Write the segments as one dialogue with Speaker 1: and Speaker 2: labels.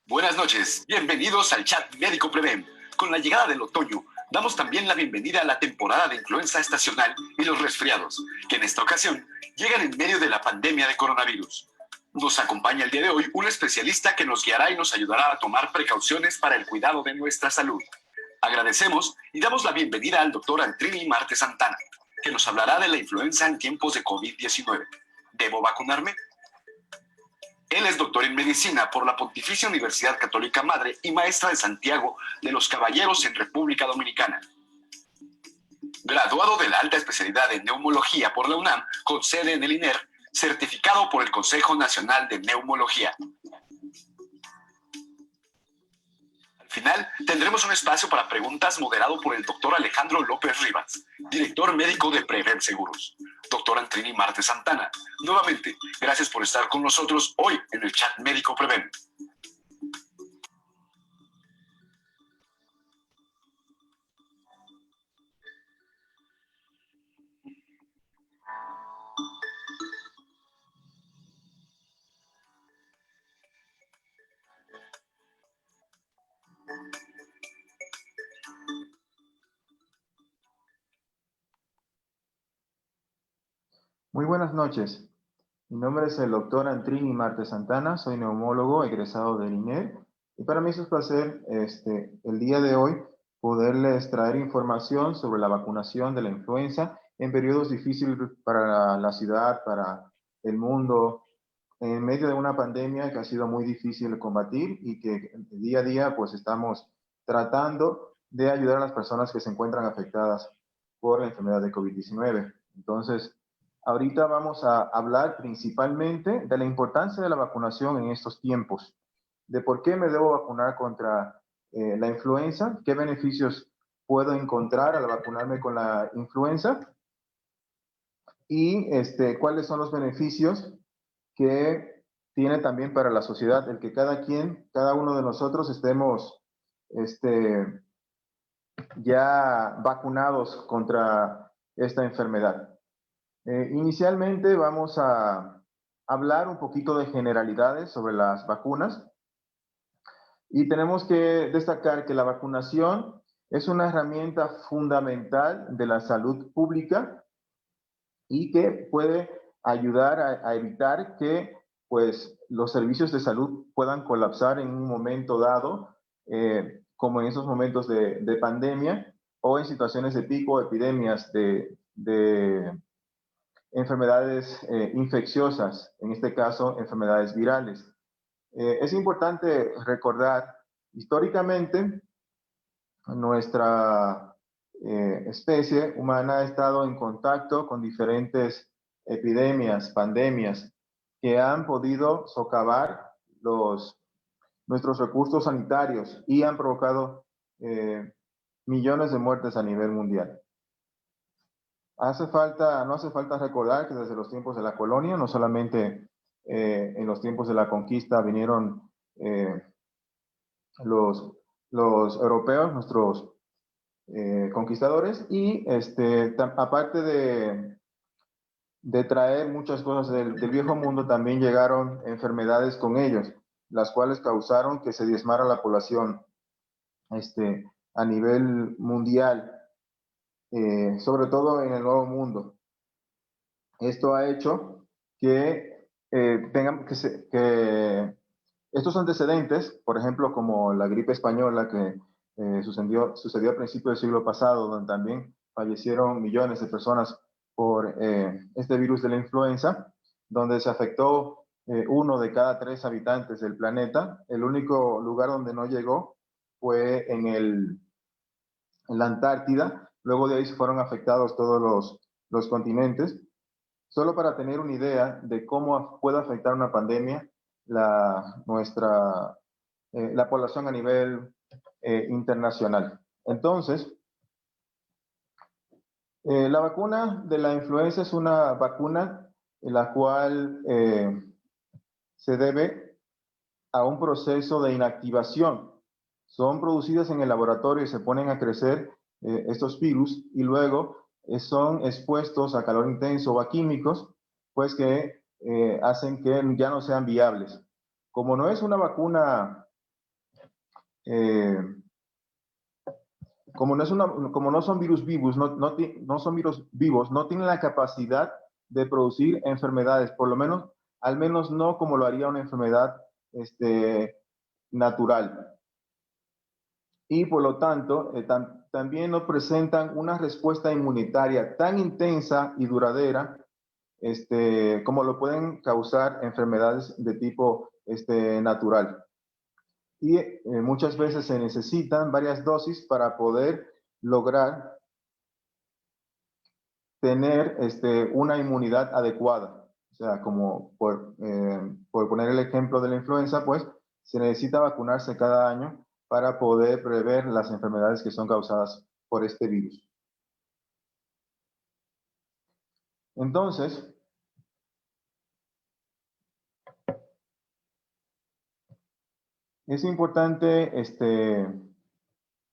Speaker 1: Buenas noches, bienvenidos al chat Médico Preven. Con la llegada del otoño, damos también la bienvenida a la temporada de influenza estacional y los resfriados, que en esta ocasión llegan en medio de la pandemia de coronavirus. Nos acompaña el día de hoy un especialista que nos guiará y nos ayudará a tomar precauciones para el cuidado de nuestra salud. Agradecemos y damos la bienvenida al doctor Antrini Marte Santana, que nos hablará de la influenza en tiempos de COVID-19. ¿Debo vacunarme? Él es doctor en medicina por la Pontificia Universidad Católica Madre y maestra de Santiago de los Caballeros en República Dominicana. Graduado de la alta especialidad en neumología por la UNAM, con sede en el INER, certificado por el Consejo Nacional de Neumología. Al final, tendremos un espacio para preguntas moderado por el doctor Alejandro López Rivas, director médico de Preven Seguros. Doctor Antrini Marte Santana, nuevamente, gracias por estar con nosotros hoy en el chat Médico Preven.
Speaker 2: Muy buenas noches. Mi nombre es el doctor Antrini Marte Santana, soy neumólogo egresado del INER y para mí es un placer el día de hoy poderles traer información sobre la vacunación de la influenza en periodos difíciles para la ciudad, para el mundo, en medio de una pandemia que ha sido muy difícil de combatir y que día a día pues estamos tratando de ayudar a las personas que se encuentran afectadas por la enfermedad de COVID-19. Entonces, ahorita vamos a hablar principalmente de la importancia de la vacunación en estos tiempos, de por qué me debo vacunar contra la influenza, qué beneficios puedo encontrar al vacunarme con la influenza y cuáles son los beneficios que tiene también para la sociedad el que cada uno de nosotros estemos ya vacunados contra esta enfermedad. Inicialmente vamos a hablar un poquito de generalidades sobre las vacunas y tenemos que destacar que la vacunación es una herramienta fundamental de la salud pública y que puede ayudar a evitar que pues, los servicios de salud puedan colapsar en un momento dado, como en esos momentos de pandemia o en situaciones de pico, epidemias de enfermedades infecciosas, en este caso enfermedades virales. Es importante recordar, históricamente, nuestra especie humana ha estado en contacto con diferentes epidemias, pandemias, que han podido socavar nuestros recursos sanitarios y han provocado millones de muertes a nivel mundial. No hace falta recordar que desde los tiempos de la colonia, no solamente en los tiempos de la conquista vinieron los europeos, nuestros conquistadores, y aparte de traer muchas cosas del viejo mundo, también llegaron enfermedades con ellos, las cuales causaron que se diezmara la población a nivel mundial, sobre todo en el Nuevo Mundo. Esto ha hecho que que estos antecedentes, por ejemplo, como la gripe española que sucedió a principios del siglo pasado, donde también fallecieron millones de personas por este virus de la influenza, donde se afectó 1 de cada 3 habitantes del planeta. El único lugar donde no llegó fue en la Antártida. Luego de ahí se fueron afectados todos los continentes. Solo para tener una idea de cómo puede afectar una pandemia la población a nivel internacional. Entonces, la vacuna de la influenza es una vacuna en la cual se debe a un proceso de inactivación. Son producidas en el laboratorio y se ponen a crecer estos virus y luego son expuestos a calor intenso o a químicos, pues que hacen que ya no sean viables. Como no es una vacuna como no son virus vivos, no son virus vivos, no tienen la capacidad de producir enfermedades, por lo menos, al menos no como lo haría una enfermedad natural. Y por lo tanto, también no presentan una respuesta inmunitaria tan intensa y duradera como lo pueden causar enfermedades de tipo natural. Y muchas veces se necesitan varias dosis para poder lograr tener una inmunidad adecuada. O sea, como por poner el ejemplo de la influenza, pues se necesita vacunarse cada año para poder prever las enfermedades que son causadas por este virus. Entonces, es importante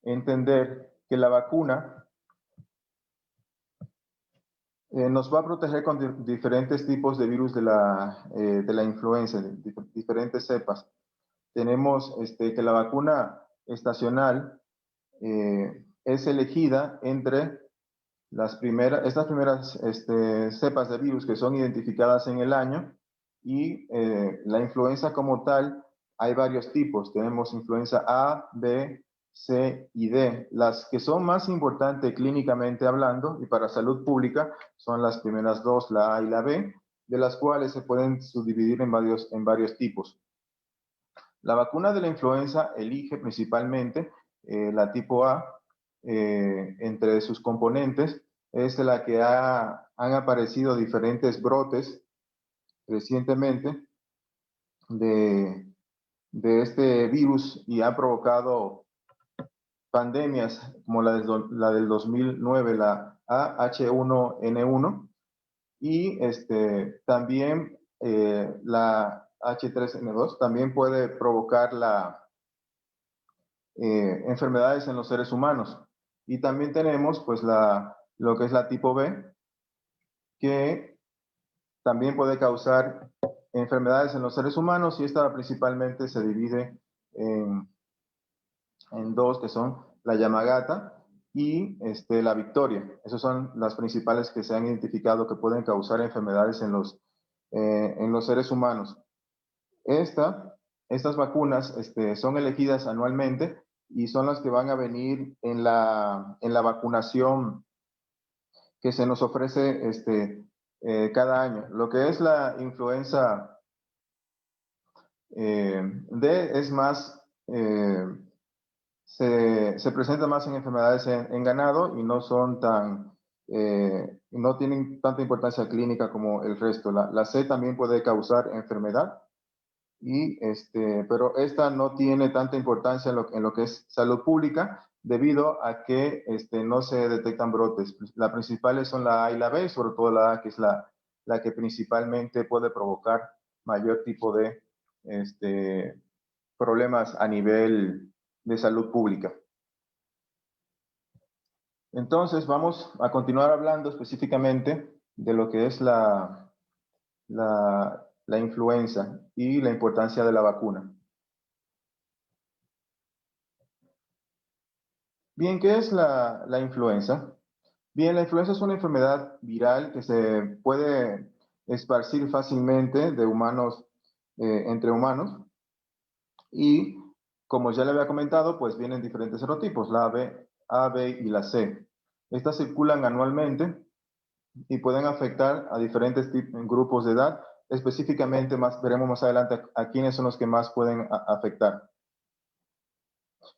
Speaker 2: entender que la vacuna nos va a proteger con diferentes tipos de virus de la influenza, diferentes cepas. Tenemos que la vacuna estacional es elegida entre estas primeras cepas de virus que son identificadas en el año, y la influenza como tal, hay varios tipos. Tenemos influenza A, B, C y D. Las que son más importantes clínicamente hablando y para salud pública son las primeras dos, la A y la B, de las cuales se pueden subdividir en varios tipos. La vacuna de la influenza elige principalmente la tipo A. Entre sus componentes es la que han aparecido diferentes brotes recientemente de este virus y ha provocado pandemias como la del 2009, la H1N1, y también la H3N2 también puede provocar enfermedades en los seres humanos. Y también tenemos pues lo que es la tipo B, que también puede causar enfermedades en los seres humanos, y esta principalmente se divide en dos, que son la Yamagata y la Victoria. Esas son las principales que se han identificado que pueden causar enfermedades en los seres humanos. Estas vacunas son elegidas anualmente y son las que van a venir en la vacunación que se nos ofrece cada año. Lo que es la influenza D es más, se presenta más en enfermedades en ganado y no son no tienen tanta importancia clínica como el resto. La C también puede causar enfermedad, pero esta no tiene tanta importancia en lo que es salud pública, debido a que no se detectan brotes. Las principales son la A y la B, sobre todo la A, que es la que principalmente puede provocar mayor tipo de problemas a nivel de salud pública. Entonces, vamos a continuar hablando específicamente de lo que es la influenza y la importancia de la vacuna. Bien, ¿qué es la influenza? Bien, la influenza es una enfermedad viral que se puede esparcir fácilmente de humanos entre humanos, y como ya le había comentado, pues vienen diferentes serotipos, la A, B y la C. Estas circulan anualmente y pueden afectar a diferentes grupos de edad. Específicamente, veremos más adelante a quiénes son los que más pueden afectar.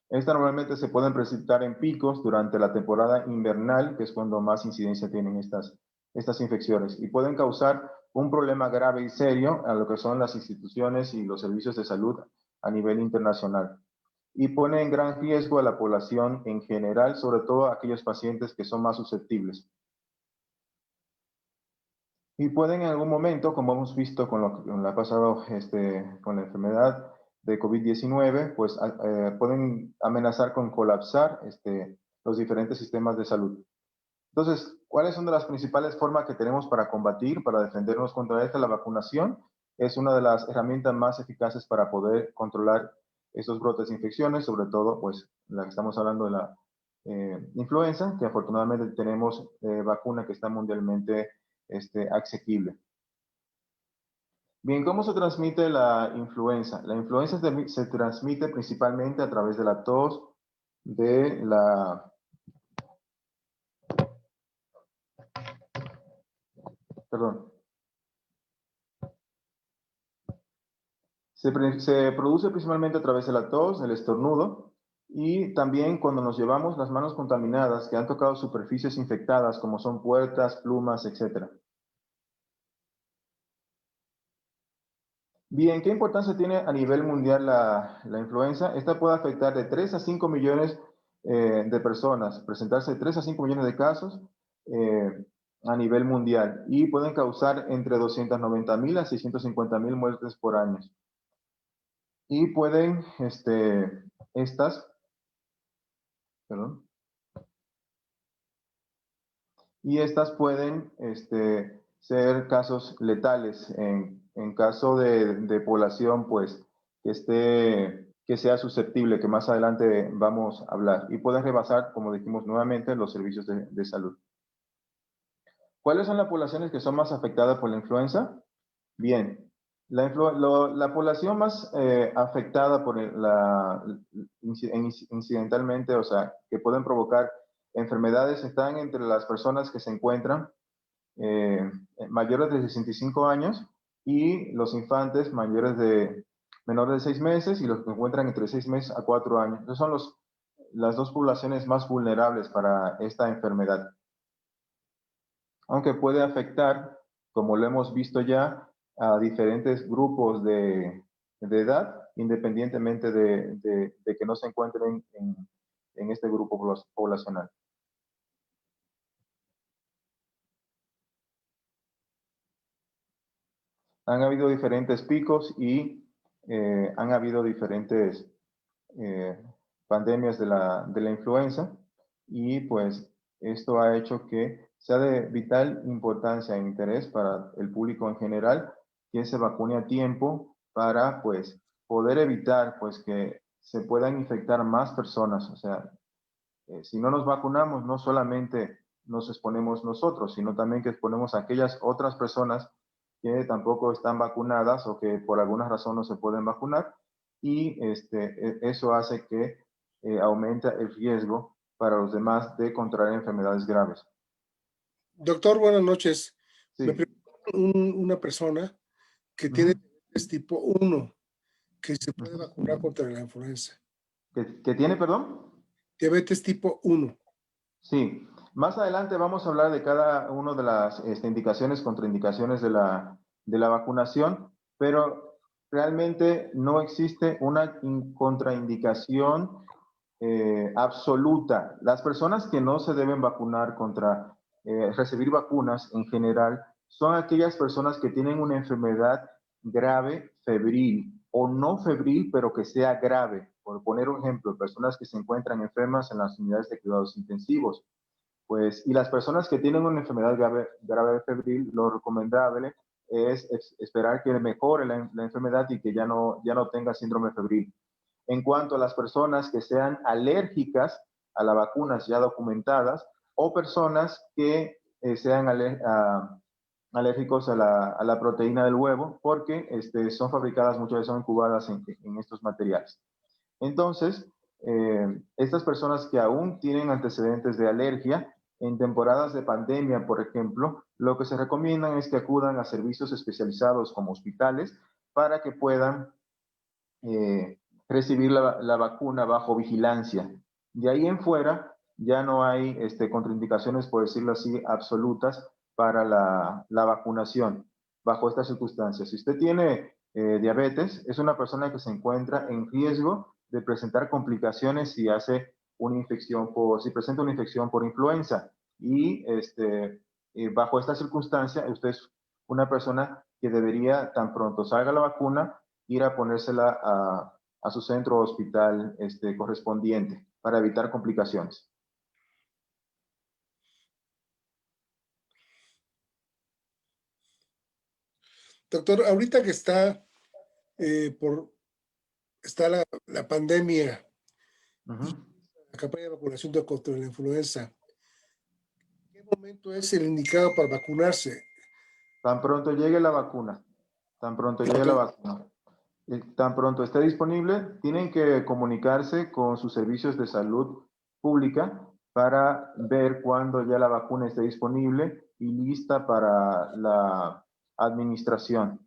Speaker 2: Estas normalmente se pueden precipitar en picos durante la temporada invernal, que es cuando más incidencia tienen estas infecciones, y pueden causar un problema grave y serio a lo que son las instituciones y los servicios de salud a nivel internacional, y pone en gran riesgo a la población en general, sobre todo a aquellos pacientes que son más susceptibles. Y pueden en algún momento, como hemos visto con lo que ha pasado con la enfermedad de COVID-19, pues pueden amenazar con colapsar los diferentes sistemas de salud. Entonces, ¿cuáles son de las principales formas que tenemos para combatir, para defendernos contra esta? La vacunación es una de las herramientas más eficaces para poder controlar estos brotes de infecciones, sobre todo, pues, la que estamos hablando de la influenza, que afortunadamente tenemos vacuna que está mundialmente asequible. Bien, ¿cómo se transmite la influenza? La influenza se transmite principalmente a través de la tos, de la... Perdón. Se produce principalmente a través de la tos, el estornudo, y también cuando nos llevamos las manos contaminadas que han tocado superficies infectadas, como son puertas, plumas, etc. Bien, ¿qué importancia tiene a nivel mundial la influenza? Esta puede afectar de 3 a 5 millones de personas, presentarse 3 a 5 millones de casos a nivel mundial y pueden causar entre 290,000 a 650,000 muertes por año. Y pueden, estas, perdón, y estas pueden ser casos letales en caso de población, pues, que sea susceptible, que más adelante vamos a hablar, y pueden rebasar, como dijimos nuevamente, los servicios de salud. ¿Cuáles son las poblaciones que son más afectadas por la influenza? Bien, la población más afectada por incidentalmente, o sea, que pueden provocar enfermedades, están entre las personas que se encuentran mayores de 65 años y los infantes menores de 6 meses y los que se encuentran entre 6 meses a 4 años. Esas son las dos poblaciones más vulnerables para esta enfermedad. Aunque puede afectar, como lo hemos visto ya, a diferentes grupos de edad, independientemente de que no se encuentren en este grupo poblacional. Han habido diferentes picos y han habido diferentes pandemias de la influenza y pues esto ha hecho que sea de vital importancia e interés para el público en general que se vacune a tiempo para pues poder evitar pues que se puedan infectar más personas. O sea, si no nos vacunamos, no solamente nos exponemos nosotros, sino también que exponemos a aquellas otras personas que tampoco están vacunadas o que por alguna razón no se pueden vacunar y eso hace que aumenta el riesgo para los demás de contraer enfermedades graves.
Speaker 3: Doctor, buenas noches.
Speaker 2: Sí.
Speaker 3: Me pregunta una persona que tiene diabetes tipo 1, que se puede vacunar contra la influenza.
Speaker 2: ¿Que tiene, perdón?
Speaker 3: Diabetes tipo 1.
Speaker 2: Sí. Más adelante vamos a hablar de cada una de las indicaciones, contraindicaciones de la vacunación, pero realmente no existe una contraindicación absoluta. Las personas que no se deben vacunar contra recibir vacunas en general son aquellas personas que tienen una enfermedad grave, febril o no febril, pero que sea grave. Por poner un ejemplo, personas que se encuentran enfermas en las unidades de cuidados intensivos. Pues, y las personas que tienen una enfermedad grave febril, lo recomendable es esperar que mejore la enfermedad y que ya no tenga síndrome febril. En cuanto a las personas que sean alérgicas a las vacunas ya documentadas o personas que sean alérgicos a la proteína del huevo, porque son fabricadas, muchas veces son incubadas en estos materiales. Entonces, estas personas que aún tienen antecedentes de alergia, en temporadas de pandemia, por ejemplo, lo que se recomiendan es que acudan a servicios especializados como hospitales para que puedan recibir la vacuna bajo vigilancia. De ahí en fuera, ya no hay contraindicaciones, por decirlo así, absolutas para la vacunación bajo estas circunstancias. Si usted tiene diabetes, es una persona que se encuentra en riesgo de presentar complicaciones si hace una infección si presenta una infección por influenza. Y bajo esta circunstancia, usted es una persona que debería, tan pronto salga la vacuna, ir a ponérsela a su centro o hospital correspondiente para evitar complicaciones.
Speaker 3: Doctor, ahorita que está por está la pandemia,
Speaker 2: Ujú.
Speaker 3: la campaña de vacunación contra la influenza. ¿Qué momento es el indicado para vacunarse?
Speaker 2: Tan pronto llegue la vacuna, tan pronto llegue
Speaker 3: Ok.
Speaker 2: la vacuna, y tan pronto esté disponible, tienen que comunicarse con sus servicios de salud pública para ver cuándo ya la vacuna esté disponible y lista para la administración.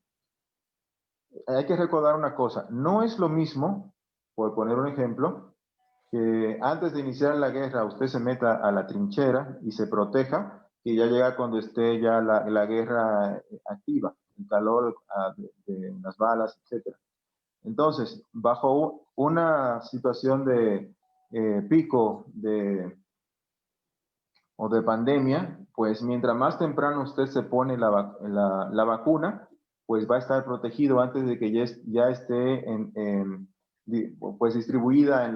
Speaker 2: Hay que recordar una cosa, no es lo mismo, por poner un ejemplo, que antes de iniciar la guerra usted se meta a la trinchera y se proteja, que ya llega cuando esté ya la guerra activa, el calor de las balas, etcétera. Entonces, bajo una situación de pico o de pandemia, pues mientras más temprano usted se pone la vacuna, pues va a estar protegido antes de que ya esté pues distribuida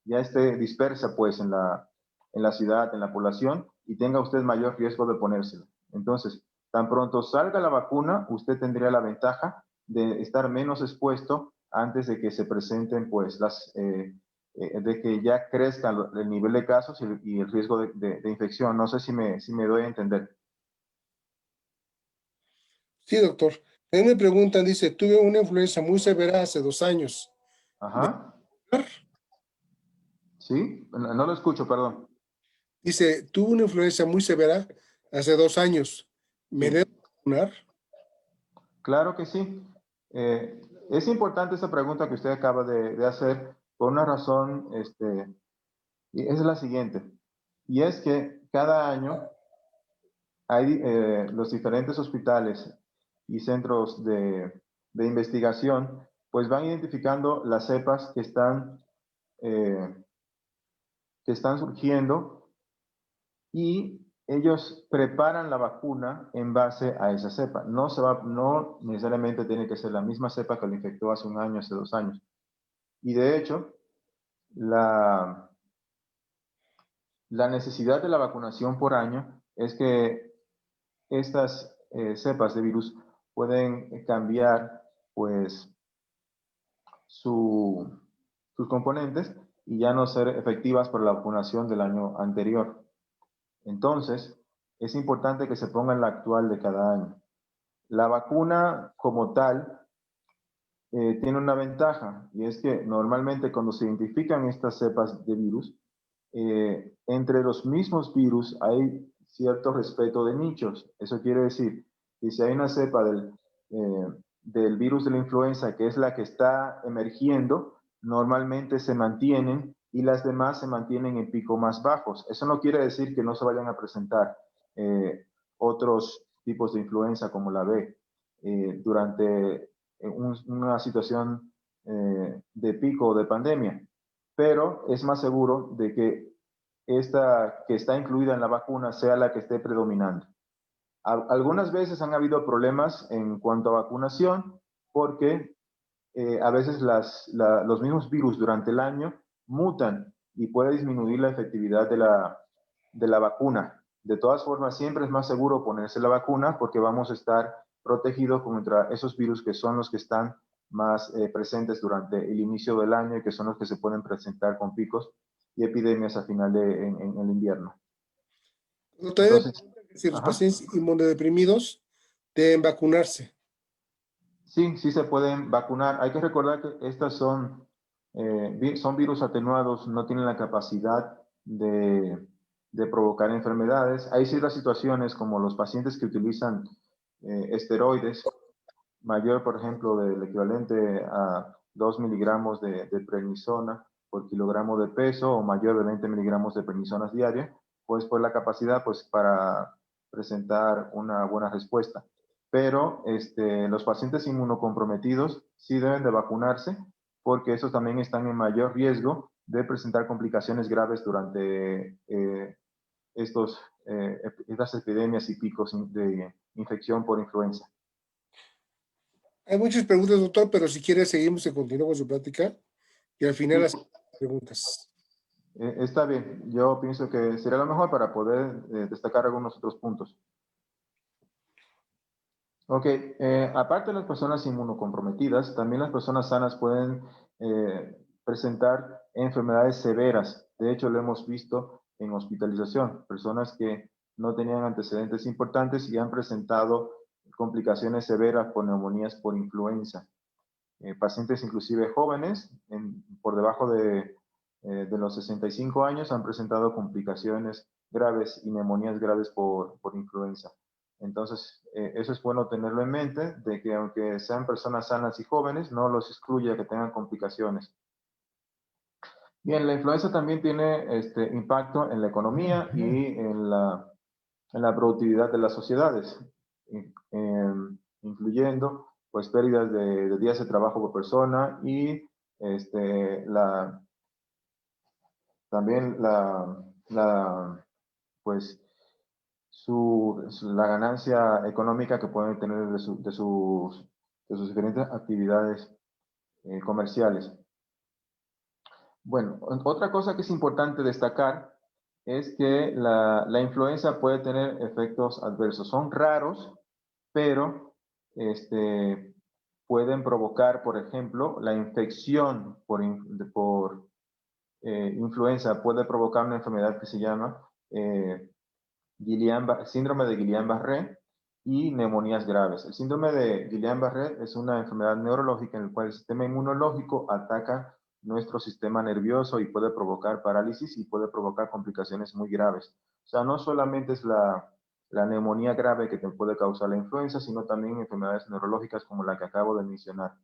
Speaker 2: ya esté dispersa pues en la ciudad, en la población, y tenga usted mayor riesgo de ponérselo. Entonces, tan pronto salga la vacuna, usted tendría la ventaja de estar menos expuesto antes de que se presenten pues de que ya crezca el nivel de casos y el riesgo de infección. No sé si me doy a entender.
Speaker 3: Sí, doctor. También me preguntan, dice, tuve una influenza muy severa hace 2 años.
Speaker 2: Ajá. ¿Sí? No lo escucho, perdón.
Speaker 3: Dice, tuve una influenza muy severa hace 2 años. ¿Me debo
Speaker 2: Sí,
Speaker 3: vacunar?
Speaker 2: claro que sí. Es importante esa pregunta que usted acaba de hacer por una razón, y es la siguiente. Y es que cada año hay los diferentes hospitales y centros de investigación, pues van identificando las cepas eh, que están surgiendo y ellos preparan la vacuna en base a esa cepa. No necesariamente tiene que ser la misma cepa que lo infectó hace un año, hace 2 años. Y de hecho, la, la necesidad de la vacunación por año es que estas cepas de virus pueden cambiar pues su, sus componentes y ya no ser efectivas para la vacunación del año anterior. Entonces, es importante que se ponga en la actual de cada año. La vacuna como tal tiene una ventaja y es que normalmente cuando se identifican estas cepas de virus, entre los mismos virus hay cierto respeto de nichos. Eso quiere decir que si hay una cepa del virus de la influenza que es la que está emergiendo, normalmente se mantienen y las demás se mantienen en picos más bajos. Eso no quiere decir que no se vayan a presentar otros tipos de influenza como la B durante una situación de pico o de pandemia, pero es más seguro de que esta que está incluida en la vacuna sea la que esté predominando. Algunas veces han habido problemas en cuanto a vacunación porque a veces los mismos virus durante el año mutan y puede disminuir la efectividad de la vacuna. De todas formas, siempre es más seguro ponerse la vacuna porque vamos a estar protegidos contra esos virus que son los que están más presentes durante el inicio del año y que son los que se pueden presentar con picos y epidemias a final en el invierno.
Speaker 3: También me
Speaker 2: Entonces,
Speaker 3: preguntan que si los
Speaker 2: ajá.
Speaker 3: pacientes inmunodeprimidos deben vacunarse.
Speaker 2: Sí, sí se pueden vacunar. Hay que recordar que estas son virus atenuados, no tienen la capacidad de provocar enfermedades. Hay ciertas situaciones como los pacientes que utilizan esteroides, mayor, por ejemplo, del equivalente a 2 miligramos de prednisona por kilogramo de peso o mayor de 20 miligramos de prednisona diaria, pues por la capacidad pues, para presentar una buena respuesta. Pero los pacientes inmunocomprometidos sí deben de vacunarse porque esos también están en mayor riesgo de presentar complicaciones graves durante estas epidemias y picos de infección por influenza.
Speaker 3: Hay muchas preguntas, doctor, pero si quiere seguimos y continuamos con su plática y al final
Speaker 2: Sí,
Speaker 3: las preguntas.
Speaker 2: está bien. Yo pienso que sería lo mejor para poder destacar algunos otros puntos. Ok, aparte de las personas inmunocomprometidas, también las personas sanas pueden presentar enfermedades severas. De hecho, lo hemos visto en hospitalización, personas que no tenían antecedentes importantes y han presentado complicaciones severas por neumonías por influenza. Pacientes inclusive jóvenes, por debajo de los 65 años, han presentado complicaciones graves y neumonías graves por influenza. Entonces, eso es bueno tenerlo en mente, de que aunque sean personas sanas y jóvenes, no los excluye que tengan complicaciones. Bien, la influenza también tiene impacto en la economía y en la productividad de las sociedades, incluyendo pues pérdidas de días de trabajo por persona y también pues la ganancia económica que pueden tener de sus diferentes actividades comerciales. Bueno, otra cosa que es importante destacar es que la influenza puede tener efectos adversos. Son raros, pero pueden provocar, por ejemplo, la infección por influenza puede provocar una enfermedad que se llama síndrome de Guillain-Barré y neumonías graves. El síndrome de Guillain-Barré es una enfermedad neurológica en la cual el sistema inmunológico ataca nuestro sistema nervioso y puede provocar parálisis y puede provocar complicaciones muy graves. O sea, no solamente es la neumonía grave que te puede causar la influenza, sino también enfermedades neurológicas como la que acabo de mencionar.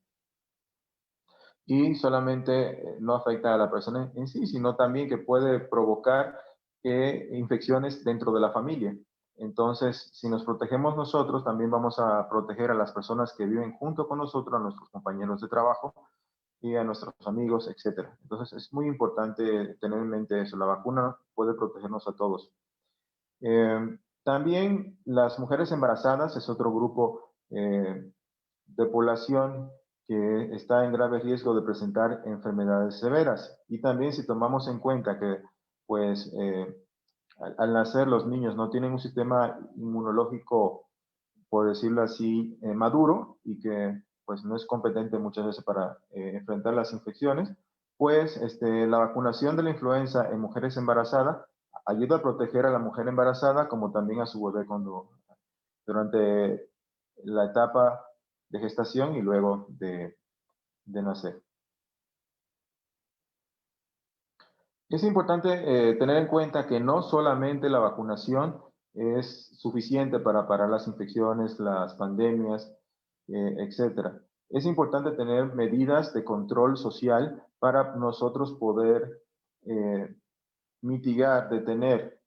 Speaker 2: Y solamente no afecta a la persona en sí, sino también que puede provocar infecciones dentro de la familia. Entonces, si nos protegemos nosotros, también vamos a proteger a las personas que viven junto con nosotros, a nuestros compañeros de trabajo y a nuestros amigos, etc. Entonces, es muy importante tener en mente eso. La vacuna puede protegernos a todos. También las mujeres embarazadas es otro grupo de población que está en grave riesgo de presentar enfermedades severas. Y también si tomamos en cuenta que, pues, al nacer los niños no tienen un sistema inmunológico, por decirlo así, maduro y que, pues, no es competente muchas veces para enfrentar las infecciones, pues, la vacunación de la influenza en mujeres embarazadas ayuda a proteger a la mujer embarazada como también a su bebé durante la etapa de gestación y luego de nacer. Es importante tener en cuenta que no solamente la vacunación es suficiente para parar las infecciones, las pandemias, etc. Es importante tener medidas de control social para nosotros poder mitigar, detener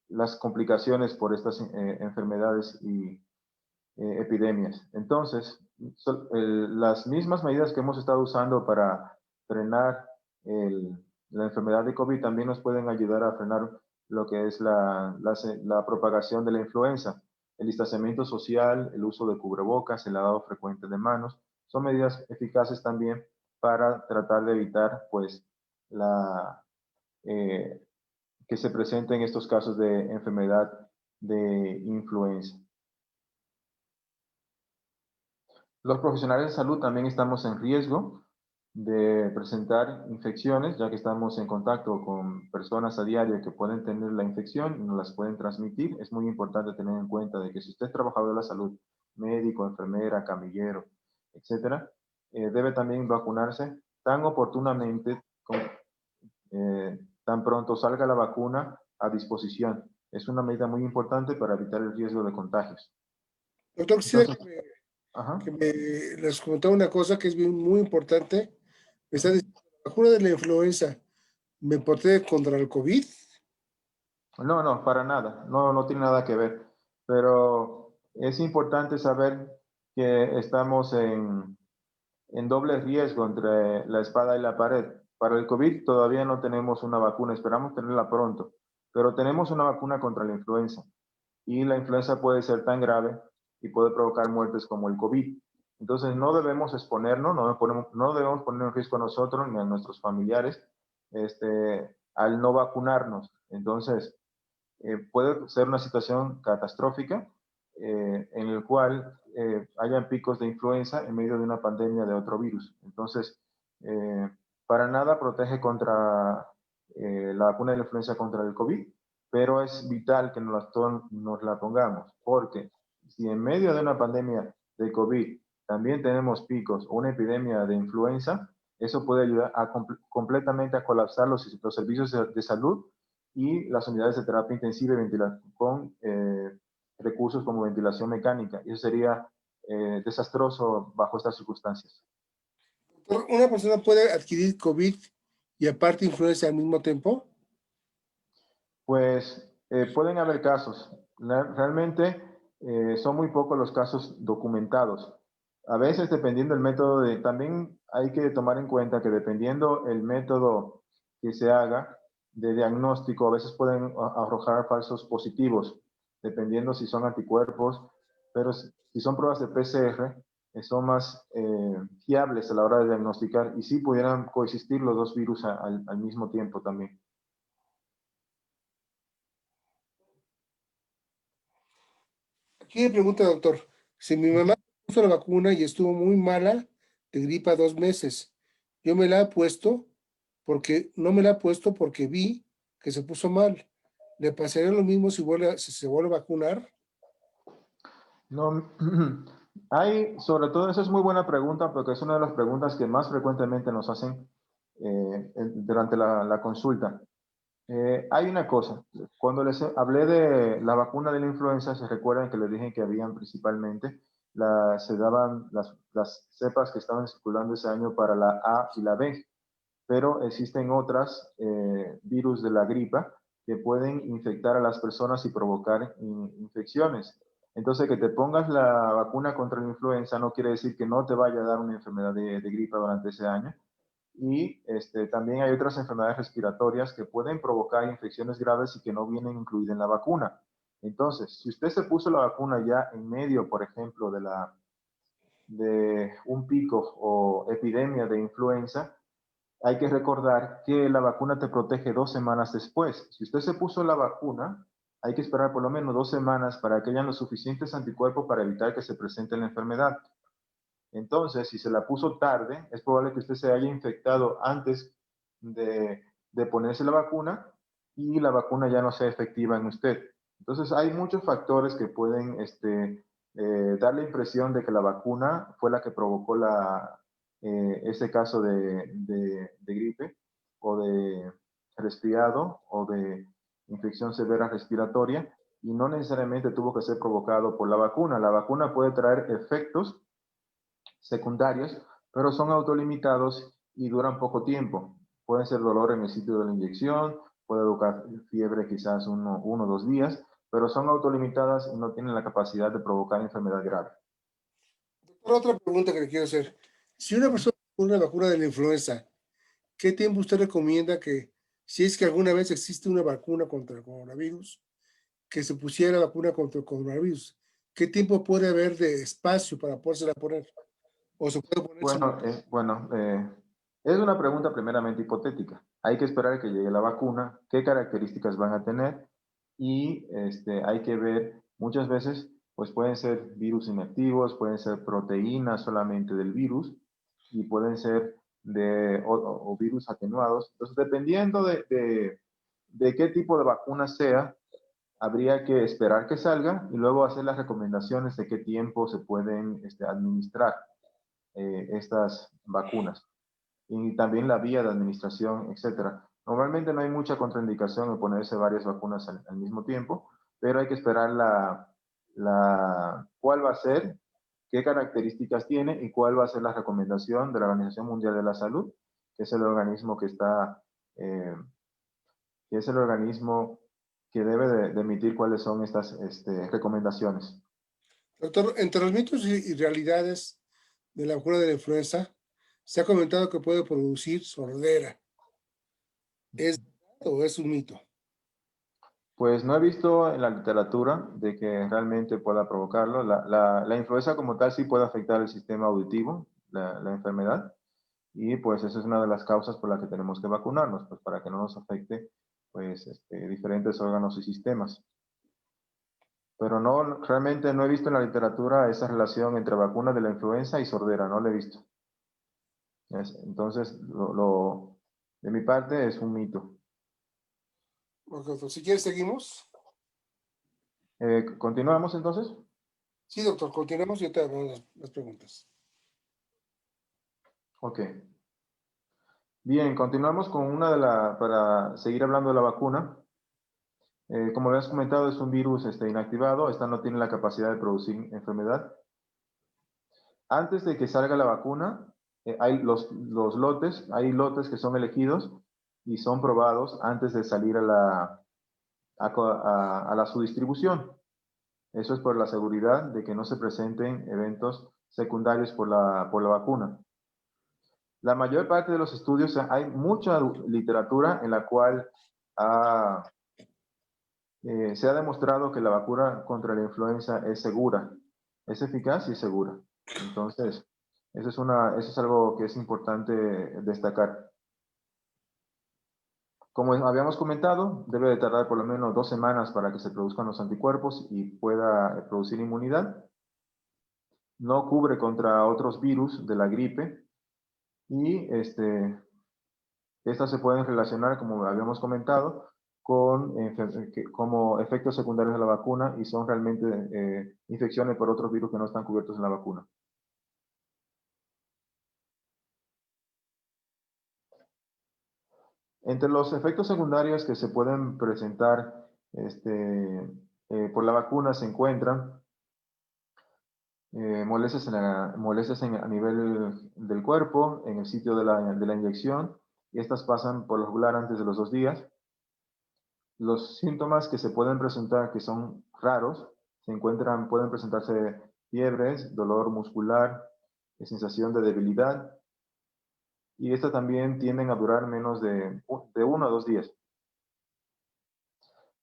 Speaker 2: las complicaciones por estas enfermedades y epidemias. Entonces, las mismas medidas que hemos estado usando para frenar la enfermedad de COVID también nos pueden ayudar a frenar lo que es la propagación de la influenza. El distanciamiento social, el uso de cubrebocas, el lavado frecuente de manos, son medidas eficaces también para tratar de evitar, pues, que se presenten estos casos de enfermedad de influenza. Los profesionales de salud también estamos en riesgo de presentar infecciones, ya que estamos en contacto con personas a diario que pueden tener la infección y nos las pueden transmitir. Es muy importante tener en cuenta de que si usted es trabajador de la salud, médico, enfermera, camillero, etcétera, debe también vacunarse tan oportunamente, tan pronto salga la vacuna a disposición. Es una medida muy importante para evitar el riesgo de contagios.
Speaker 3: Doctor, quisiera
Speaker 2: Ajá.
Speaker 3: les comentaba una cosa que es muy importante. Me está diciendo, la vacuna de la influenza, ¿me protege contra el COVID?
Speaker 2: No, no, para nada. No, no tiene nada que ver. Pero es importante saber que estamos en doble riesgo entre la espada y la pared. Para el COVID todavía no tenemos una vacuna, esperamos tenerla pronto, pero tenemos una vacuna contra la influenza. Y la influenza puede ser tan grave y puede provocar muertes como el COVID. Entonces no debemos exponernos, no debemos poner en riesgo a nosotros ni a nuestros familiares al no vacunarnos. Entonces puede ser una situación catastrófica en el cual hayan picos de influenza en medio de una pandemia de otro virus. Entonces para nada protege contra la vacuna de la influenza contra el COVID, pero es vital que nos la pongamos, porque si en medio de una pandemia de COVID también tenemos picos o una epidemia de influenza, eso puede ayudar a completamente a colapsar los servicios de salud y las unidades de terapia intensiva y con recursos como ventilación mecánica. Y eso sería desastroso bajo estas circunstancias.
Speaker 3: Doctor, ¿una persona puede adquirir COVID y aparte influenza al mismo tiempo?
Speaker 2: Pues pueden haber casos. Realmente son muy pocos los casos documentados. A veces, dependiendo del método también hay que tomar en cuenta que dependiendo el método que se haga de diagnóstico, a veces pueden arrojar falsos positivos, dependiendo si son anticuerpos, pero si son pruebas de PCR, son más fiables a la hora de diagnosticar y sí pudieran coexistir los dos virus al mismo tiempo también.
Speaker 3: Aquí me pregunta, doctor, si mi mamá puso la vacuna y estuvo muy mala de gripa 2 meses, yo me la he puesto porque no me la he puesto porque vi que se puso mal. ¿Le pasaría lo mismo si se vuelve a vacunar?
Speaker 2: No, hay, sobre todo, eso es muy buena pregunta porque es una de las preguntas que más frecuentemente nos hacen durante la consulta. Hay una cosa, cuando les hablé de la vacuna de la influenza, se recuerdan que les dije que habían principalmente, se daban las cepas que estaban circulando ese año para la A y la B, pero existen otras virus de la gripa que pueden infectar a las personas y provocar infecciones. Entonces, que te pongas la vacuna contra la influenza no quiere decir que no te vaya a dar una enfermedad de gripa durante ese año. Y también hay otras enfermedades respiratorias que pueden provocar infecciones graves y que no vienen incluidas en la vacuna. Entonces, si usted se puso la vacuna ya en medio, por ejemplo, de un pico o epidemia de influenza, hay que recordar que la vacuna te protege 2 semanas después. Si usted se puso la vacuna, hay que esperar por lo menos 2 semanas para que hayan los suficientes anticuerpos para evitar que se presente la enfermedad. Entonces, si se la puso tarde, es probable que usted se haya infectado antes de ponerse la vacuna y la vacuna ya no sea efectiva en usted. Entonces, hay muchos factores que pueden dar la impresión de que la vacuna fue la que provocó ese caso de gripe o de resfriado o de infección severa respiratoria y no necesariamente tuvo que ser provocado por la vacuna. La vacuna puede traer efectos secundarios, pero son autolimitados y duran poco tiempo. Pueden ser dolor en el sitio de la inyección, puede educar fiebre quizás uno o 2 días, pero son autolimitadas y no tienen la capacidad de provocar enfermedad grave.
Speaker 3: Otra pregunta que le quiero hacer. Si una persona tiene una vacuna de la influenza, ¿qué tiempo usted recomienda que, si es que alguna vez existe una vacuna contra el coronavirus, que se pusiera la vacuna contra el coronavirus? ¿Qué tiempo puede haber de espacio para poderse poner? ¿O se puede poner simultáneamente?
Speaker 2: Es una pregunta primeramente hipotética. Hay que esperar a que llegue la vacuna, qué características van a tener y hay que ver, muchas veces, pues pueden ser virus inactivos, pueden ser proteínas solamente del virus y pueden ser o virus atenuados. Entonces, dependiendo de qué tipo de vacuna sea, habría que esperar que salga y luego hacer las recomendaciones de qué tiempo se pueden administrar estas vacunas y también la vía de administración, etcétera. Normalmente no hay mucha contraindicación en ponerse varias vacunas al mismo tiempo, pero hay que esperar cuál va a ser, qué características tiene y cuál va a ser la recomendación de la Organización Mundial de la Salud, que es el organismo que es el organismo que debe de emitir cuáles son estas recomendaciones.
Speaker 3: Doctor, entre los mitos y realidades de la vacuna de la influenza, se ha comentado que puede producir sordera. ¿Es verdad o es un mito?
Speaker 2: Pues no he visto en la literatura de que realmente pueda provocarlo. La influenza como tal sí puede afectar el sistema auditivo, la enfermedad, y pues esa es una de las causas por las que tenemos que vacunarnos, pues para que no nos afecte pues diferentes órganos y sistemas. Pero no, realmente no he visto en la literatura esa relación entre vacuna de la influenza y sordera, no la he visto. Entonces, de mi parte es un mito.
Speaker 3: Ok, doctor, si quieres, seguimos.
Speaker 2: ¿Continuamos entonces?
Speaker 3: Sí, doctor, continuamos y yo te hago las preguntas.
Speaker 2: Ok. Bien, continuamos con para seguir hablando de la vacuna. Como les has comentado, es un virus inactivado, esta no tiene la capacidad de producir enfermedad. Antes de que salga la vacuna, hay los lotes, hay lotes que son elegidos y son probados antes de salir a su distribución. Eso es por la seguridad de que no se presenten eventos secundarios por la vacuna. La mayor parte de los estudios, hay mucha literatura en la cual se ha demostrado que la vacuna contra la influenza es segura, es eficaz y es segura. Entonces, eso es algo que es importante destacar. Como habíamos comentado, debe de tardar por lo menos 2 semanas para que se produzcan los anticuerpos y pueda producir inmunidad. No cubre contra otros virus de la gripe y estas se pueden relacionar, como habíamos comentado, como efectos secundarios de la vacuna y son realmente infecciones por otros virus que no están cubiertos en la vacuna. Entre los efectos secundarios que se pueden presentar por la vacuna se encuentran molestias a nivel del cuerpo, en el sitio de la inyección, y estas pasan por lo regular antes de los 2 días. Los síntomas que se pueden presentar, que son raros, pueden presentarse fiebres, dolor muscular, sensación de debilidad, y estas también tienden a durar menos de 1 a 2 días.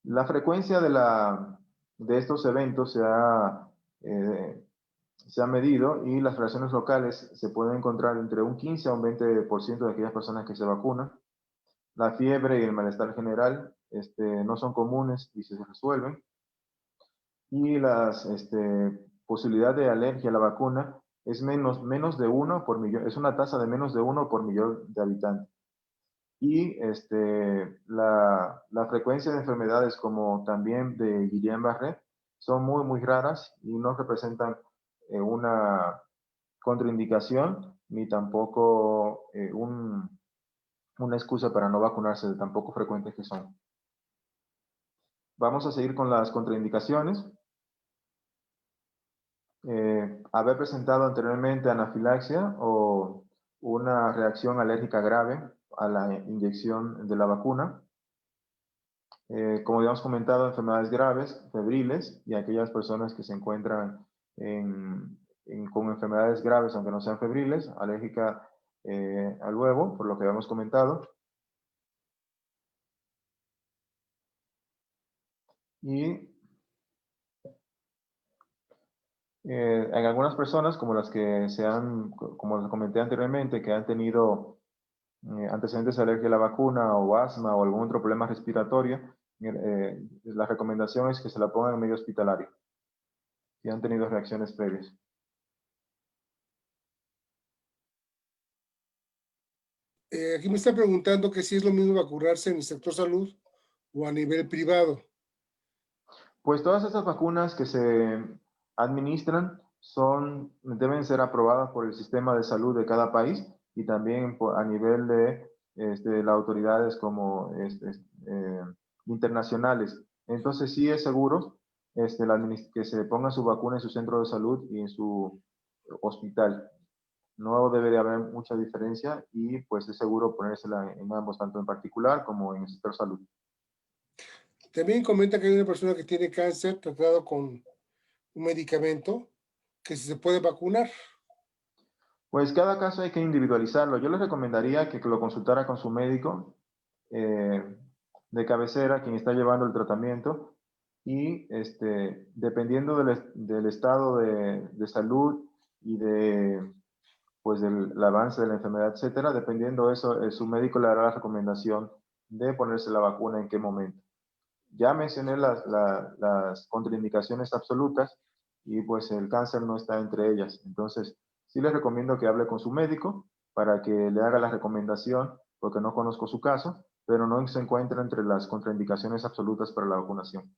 Speaker 2: La frecuencia de estos eventos se ha medido y las relaciones locales se pueden encontrar entre un 15 a un 20% de aquellas personas que se vacunan. La fiebre y el malestar general no son comunes y se resuelven. Y la posibilidad de alergia a la vacuna es menos de 1 por millón, es una tasa de menos de 1 por millón de habitantes. Y la frecuencia de enfermedades como también de Guillain-Barré son muy, muy raras y no representan una contraindicación ni tampoco una excusa para no vacunarse, de tan poco frecuentes que son. Vamos a seguir con las contraindicaciones. Haber presentado anteriormente anafilaxia o una reacción alérgica grave a la inyección de la vacuna. Como habíamos comentado, enfermedades graves, febriles, y aquellas personas que se encuentran con enfermedades graves, aunque no sean febriles, alérgica al huevo, por lo que habíamos comentado. Y en algunas personas, como las que como les comenté anteriormente, que han tenido antecedentes de alergia a la vacuna o asma o algún otro problema respiratorio, la recomendación es que se la pongan en medio hospitalario si han tenido reacciones previas.
Speaker 3: Aquí me está preguntando que si es lo mismo vacunarse en el sector salud o a nivel privado.
Speaker 2: Pues todas estas vacunas que se administran deben ser aprobadas por el sistema de salud de cada país y también a nivel de las autoridades como internacionales. Entonces sí es seguro que se ponga su vacuna en su centro de salud y en su hospital. No debe de haber mucha diferencia y pues es seguro ponérsela en ambos, tanto en particular como en el sector salud.
Speaker 3: También comenta que hay una persona que tiene cáncer tratado con un medicamento que si se puede vacunar.
Speaker 2: Pues cada caso hay que individualizarlo. Yo les recomendaría que lo consultara con su médico de cabecera, quien está llevando el tratamiento, y dependiendo del estado de salud y pues del avance de la enfermedad, etcétera, dependiendo de eso, su médico le hará la recomendación de ponerse la vacuna en qué momento. Ya mencioné las contraindicaciones absolutas y pues el cáncer no está entre ellas. Entonces, sí les recomiendo que hable con su médico para que le haga la recomendación, porque no conozco su caso, pero no se encuentra entre las contraindicaciones absolutas para la vacunación.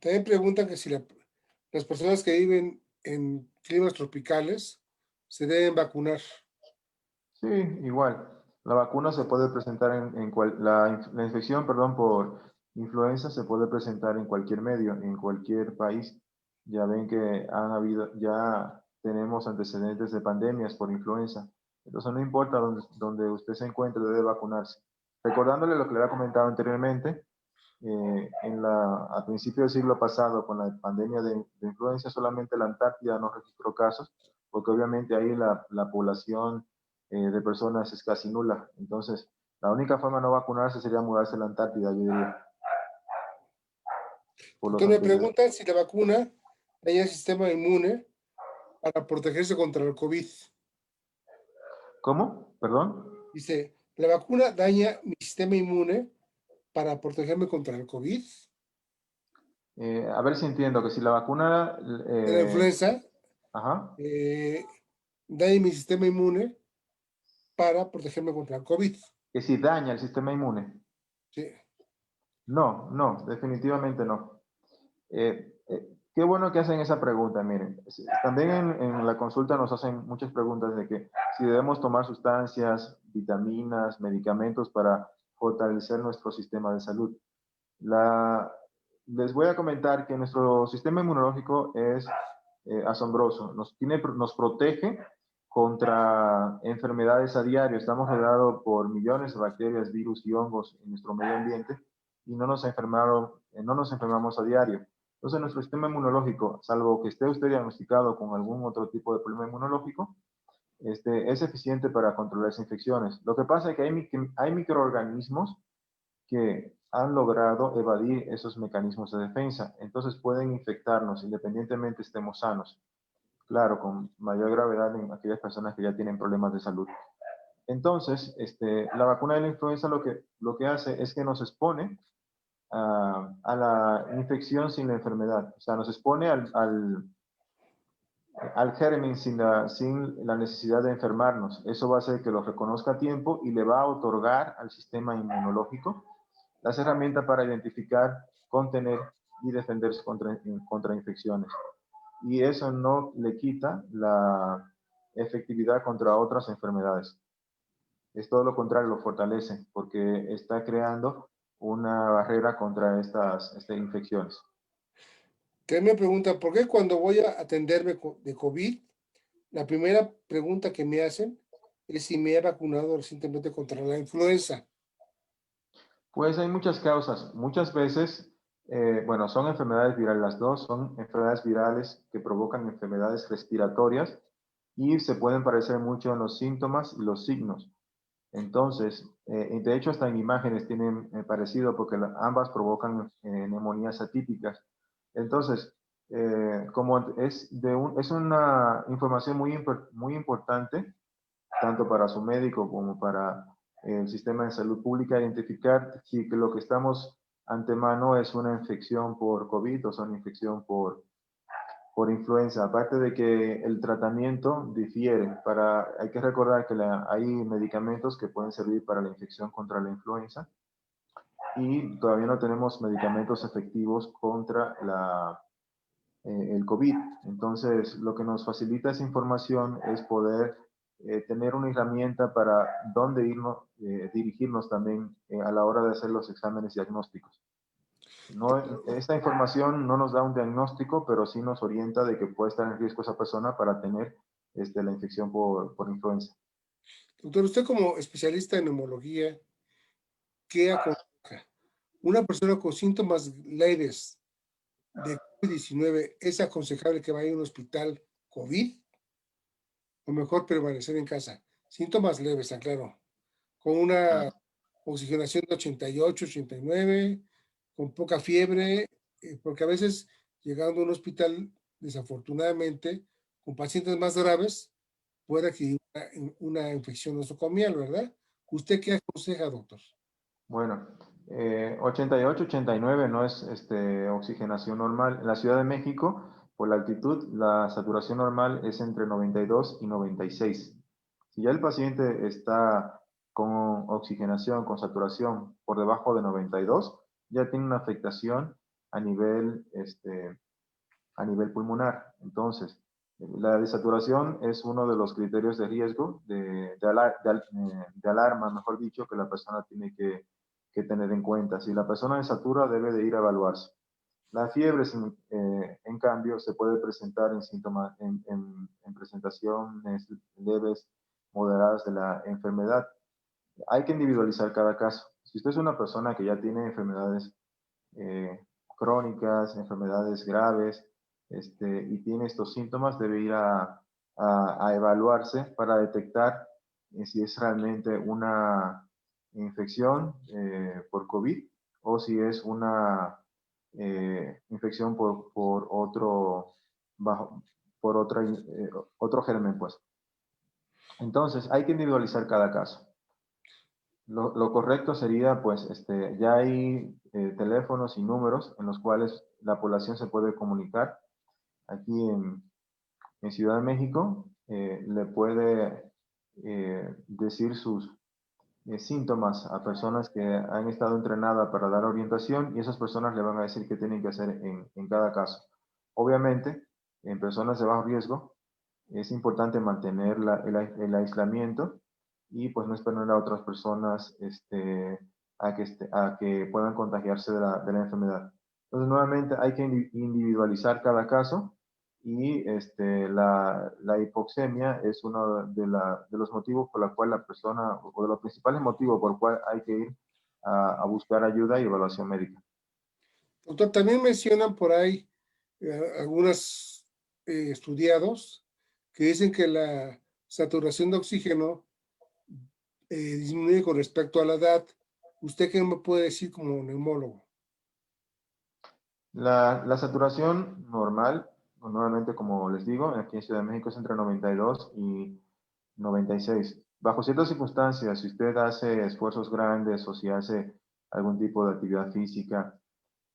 Speaker 3: También preguntan que si las personas que viven en climas tropicales se deben vacunar.
Speaker 2: Sí, igual. La vacuna se puede presentar la infección, perdón, por influenza se puede presentar en cualquier medio, en cualquier país. Ya ven que ya tenemos antecedentes de pandemias por influenza. Entonces no importa donde usted se encuentre, debe vacunarse. Recordándole lo que le había comentado anteriormente, a principios del siglo pasado, con la pandemia de influenza, solamente la Antártida no registró casos, porque obviamente ahí la población de personas es casi nula. Entonces, la única forma de no vacunarse sería mudarse a la Antártida, yo diría. Por los
Speaker 3: Entonces me
Speaker 2: anteriores.
Speaker 3: preguntan si la vacuna daña el sistema inmune para protegerse contra el COVID.
Speaker 2: ¿Cómo? ¿Perdón?
Speaker 3: Dice, ¿la vacuna daña mi sistema inmune para protegerme contra el COVID?
Speaker 2: A ver si entiendo, que si la vacuna...
Speaker 3: De la influenza,
Speaker 2: ajá.
Speaker 3: daña mi sistema inmune para protegerme contra el COVID.
Speaker 2: Que si daña el sistema inmune.
Speaker 3: Sí.
Speaker 2: No, no, definitivamente no. Qué bueno que hacen esa pregunta, miren. También en la consulta nos hacen muchas preguntas de que si debemos tomar sustancias, vitaminas, medicamentos para fortalecer nuestro sistema de salud. Les voy a comentar que nuestro sistema inmunológico es asombroso. Nos protege contra enfermedades a diario. Estamos rodeados por millones de bacterias, virus y hongos en nuestro medio ambiente y no nos enfermamos a diario. Entonces, nuestro sistema inmunológico, salvo que esté usted diagnosticado con algún otro tipo de problema inmunológico, es eficiente para controlar las infecciones. Lo que pasa es que hay microorganismos que han logrado evadir esos mecanismos de defensa. Entonces pueden infectarnos independientemente estemos sanos. Claro, con mayor gravedad en aquellas personas que ya tienen problemas de salud. Entonces, la vacuna de la influenza lo que hace es que nos expone a la infección sin la enfermedad. O sea, nos expone al germen sin la necesidad de enfermarnos. Eso va a hacer que lo reconozca a tiempo y le va a otorgar al sistema inmunológico las herramientas para identificar, contener y defenderse contra infecciones. Y eso no le quita la efectividad contra otras enfermedades. Es todo lo contrario, lo fortalece porque está creando una barrera contra estas infecciones.
Speaker 3: Que me pregunta, ¿por qué cuando voy a atenderme de COVID, la primera pregunta que me hacen es si me he vacunado recientemente contra la influenza?
Speaker 2: Pues hay muchas causas. Muchas veces, bueno, son enfermedades virales, las dos son enfermedades virales que provocan enfermedades respiratorias y se pueden parecer mucho en los síntomas y los signos. Entonces, de hecho, hasta en imágenes tienen parecido porque ambas provocan neumonías atípicas. Entonces, como es una información muy importante, tanto para su médico como para el sistema de salud pública, identificar si lo que estamos antemano es una infección por COVID o es una infección por influenza. Aparte de que el tratamiento difiere. Hay que recordar que hay medicamentos que pueden servir para la infección contra la influenza y todavía no tenemos medicamentos efectivos contra el COVID. Entonces, lo que nos facilita esa información es poder tener una herramienta para dónde dirigirnos también a la hora de hacer los exámenes diagnósticos. Esta información no nos da un diagnóstico, pero sí nos orienta de que puede estar en riesgo esa persona para tener la infección por influenza.
Speaker 3: Doctor, usted como especialista en neumología, ¿qué aconseja? Una persona con síntomas leves de COVID-19, ¿es aconsejable que vaya a un hospital COVID o mejor permanecer en casa? Síntomas leves, aclaro, con una oxigenación de 88, 89, con poca fiebre, porque a veces llegando a un hospital, desafortunadamente, con pacientes más graves, puede adquirir una infección nosocomial, ¿verdad? ¿Usted qué aconseja, doctor?
Speaker 2: Bueno, 88, 89 no es oxigenación normal. En la Ciudad de México, por la altitud, la saturación normal es entre 92 y 96. Si ya el paciente está con oxigenación, con saturación por debajo de 92, ya tiene una afectación a nivel, a nivel pulmonar. Entonces, la desaturación es uno de los criterios de riesgo, de alarma, mejor dicho, que la persona tiene que tener en cuenta. Si la persona desatura, debe de ir a evaluarse. La fiebre, en cambio, se puede presentar en síntomas, en presentaciones leves, moderadas de la enfermedad. Hay que individualizar cada caso. Si usted es una persona que ya tiene enfermedades crónicas, enfermedades graves, y tiene estos síntomas, debe ir a evaluarse para detectar si es realmente una infección por COVID o si es una infección por otro, por otro germen, pues. Entonces, hay que individualizar cada caso. Lo correcto sería, pues, ya hay teléfonos y números en los cuales la población se puede comunicar. Aquí en Ciudad de México le puede decir sus síntomas a personas que han estado entrenadas para dar orientación y esas personas le van a decir qué tienen que hacer en cada caso. Obviamente, en personas de bajo riesgo, es importante mantener el aislamiento y pues no esperar a otras personas a que puedan contagiarse de la enfermedad. Entonces, nuevamente hay que individualizar cada caso y la hipoxemia es uno de los motivos por los cuales la persona, o de los principales motivos por los cuales hay que ir a buscar ayuda y evaluación médica.
Speaker 3: Doctor, también mencionan por ahí algunos estudiados que dicen que la saturación de oxígeno disminuye con respecto a la edad. ¿Usted qué me puede decir como neumólogo?
Speaker 2: La saturación normal, nuevamente como les digo, aquí en Ciudad de México es entre 92 y 96. Bajo ciertas circunstancias, si usted hace esfuerzos grandes o si hace algún tipo de actividad física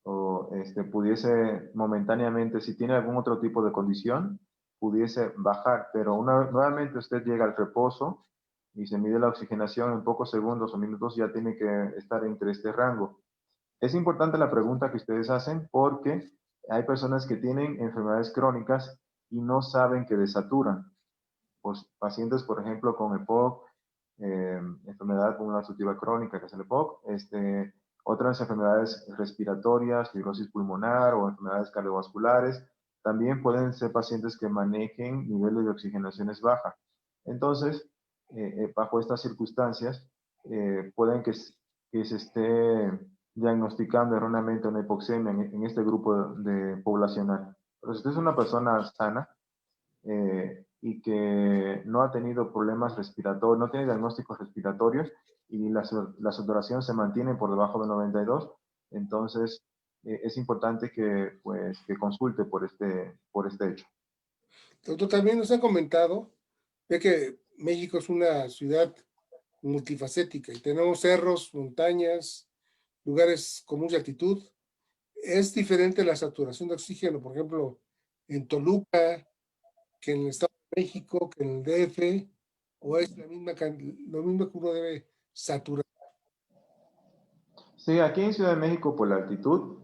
Speaker 2: o pudiese momentáneamente, si tiene algún otro tipo de condición, pudiese bajar, pero nuevamente usted llega al reposo y se mide la oxigenación en pocos segundos o minutos, ya tiene que estar entre este rango. Es importante la pregunta que ustedes hacen porque hay personas que tienen enfermedades crónicas y no saben que desaturan. Pues, pacientes, por ejemplo, con EPOC, enfermedad pulmonar obstructiva crónica, que es el EPOC, otras enfermedades respiratorias, fibrosis pulmonar o enfermedades cardiovasculares, también pueden ser pacientes que manejen niveles de oxigenaciones bajas. Entonces, bajo estas circunstancias, pueden que se esté diagnosticando erróneamente una hipoxemia en este grupo poblacional. Pero si usted es una persona sana, y que no ha tenido problemas respiratorios, no tiene diagnósticos respiratorios y la saturación se mantiene por debajo de 92, entonces es importante que, pues, que consulte por este hecho.
Speaker 3: Doctor, también nos han comentado de que México es una ciudad multifacética y tenemos cerros, montañas, lugares con mucha altitud. Es diferente la saturación de oxígeno, por ejemplo, en Toluca, que en el Estado de México, que en el DF, o es la misma, lo mismo que uno debe saturar.
Speaker 2: Sí, aquí en Ciudad de México por la altitud,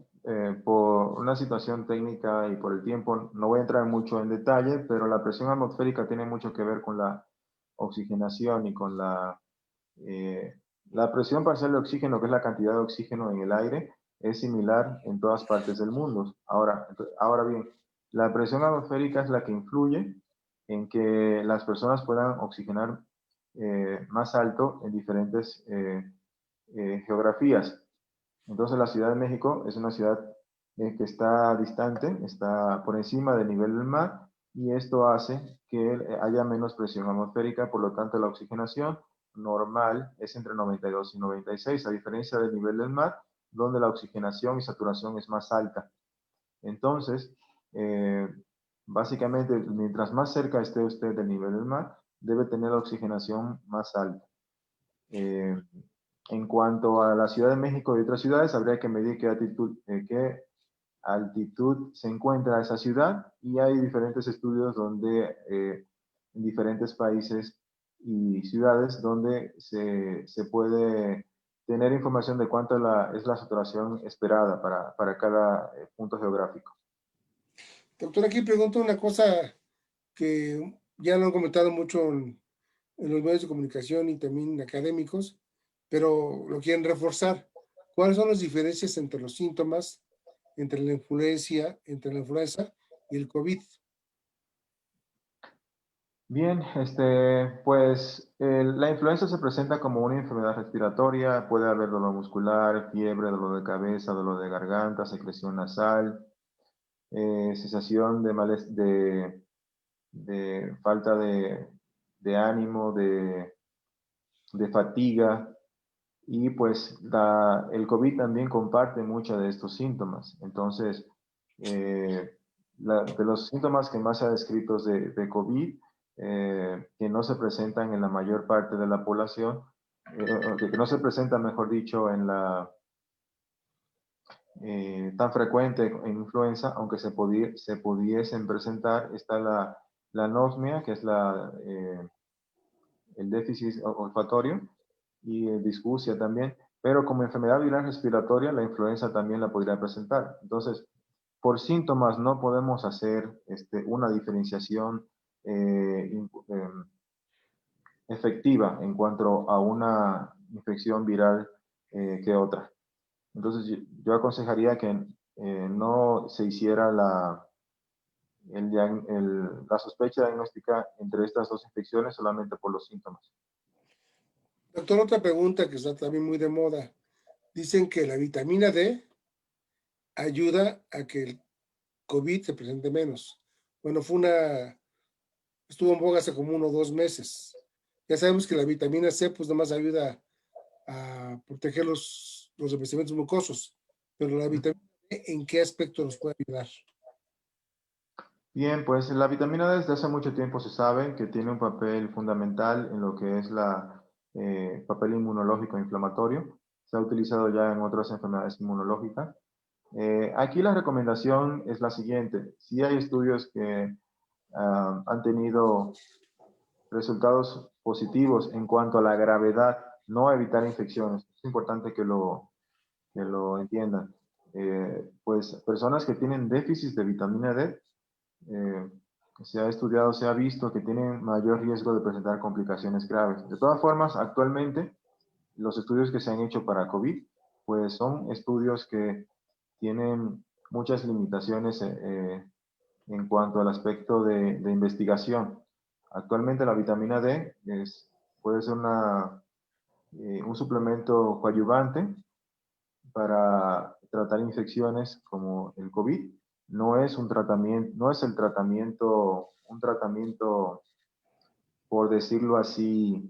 Speaker 2: por una situación técnica y por el tiempo, no voy a entrar mucho en detalle, pero la presión atmosférica tiene mucho que ver con la oxigenación y con eh, la presión parcial de oxígeno, que es la cantidad de oxígeno en el aire, es similar en todas partes del mundo. Ahora bien, la presión atmosférica es la que influye en que las personas puedan oxigenar más alto en diferentes geografías. Entonces la Ciudad de México es una ciudad que está distante, está por encima del nivel del mar y esto hace que haya menos presión atmosférica, por lo tanto la oxigenación normal es entre 92 y 96, a diferencia del nivel del mar, donde la oxigenación y saturación es más alta. Entonces, básicamente, mientras más cerca esté usted del nivel del mar, debe tener la oxigenación más alta. En cuanto a la Ciudad de México y otras ciudades, habría que medir qué altitud se encuentra esa ciudad y hay diferentes estudios donde en diferentes países y ciudades donde se puede tener información de cuánto es la saturación esperada para cada punto geográfico.
Speaker 3: Doctor, aquí pregunto una cosa que ya lo han comentado mucho en los medios de comunicación y también académicos, pero lo quieren reforzar. ¿Cuáles son las diferencias entre los síntomas, entre la influenza y el COVID?
Speaker 2: Bien, pues la influenza se presenta como una enfermedad respiratoria, puede haber dolor muscular, fiebre, dolor de cabeza, dolor de garganta, secreción nasal, sensación de falta de ánimo, de fatiga, y pues el COVID también comparte muchos de estos síntomas. Entonces, de los síntomas que más se ha descrito de COVID, que no se presentan en la mayor parte de la población, que no se presentan, mejor dicho, tan frecuente en influenza, aunque se pudiesen presentar, está la anosmia, que es el déficit olfatorio, y disgusia también, pero como enfermedad viral respiratoria, la influenza también la podría presentar. Entonces, por síntomas no podemos hacer una diferenciación efectiva en cuanto a una infección viral que otra. Entonces, yo aconsejaría que no se hiciera la sospecha diagnóstica entre estas dos infecciones solamente por los síntomas.
Speaker 3: Doctor, otra pregunta que está también muy de moda. Dicen que la vitamina D ayuda a que el COVID se presente menos. Bueno, estuvo en boga hace como 1 o 2 meses. Ya sabemos que la vitamina C, pues nomás ayuda a proteger los revestimientos mucosos, pero la vitamina D, ¿en qué aspecto nos puede ayudar?
Speaker 2: Bien, pues la vitamina D desde hace mucho tiempo se sabe que tiene un papel fundamental en lo que es papel inmunológico e inflamatorio. Se ha utilizado ya en otras enfermedades inmunológicas. Aquí la recomendación es la siguiente. Sí hay estudios que han tenido resultados positivos en cuanto a la gravedad, no a evitar infecciones. Es importante que lo entiendan. Pues personas que tienen déficit de vitamina D, eh, se ha estudiado, se ha visto que tienen mayor riesgo de presentar complicaciones graves. De todas formas, actualmente los estudios que se han hecho para COVID, pues son estudios que tienen muchas limitaciones en cuanto al aspecto de investigación. Actualmente la vitamina D puede ser un suplemento coadyuvante para tratar infecciones como el COVID. No es un tratamiento, no es un tratamiento, por decirlo así,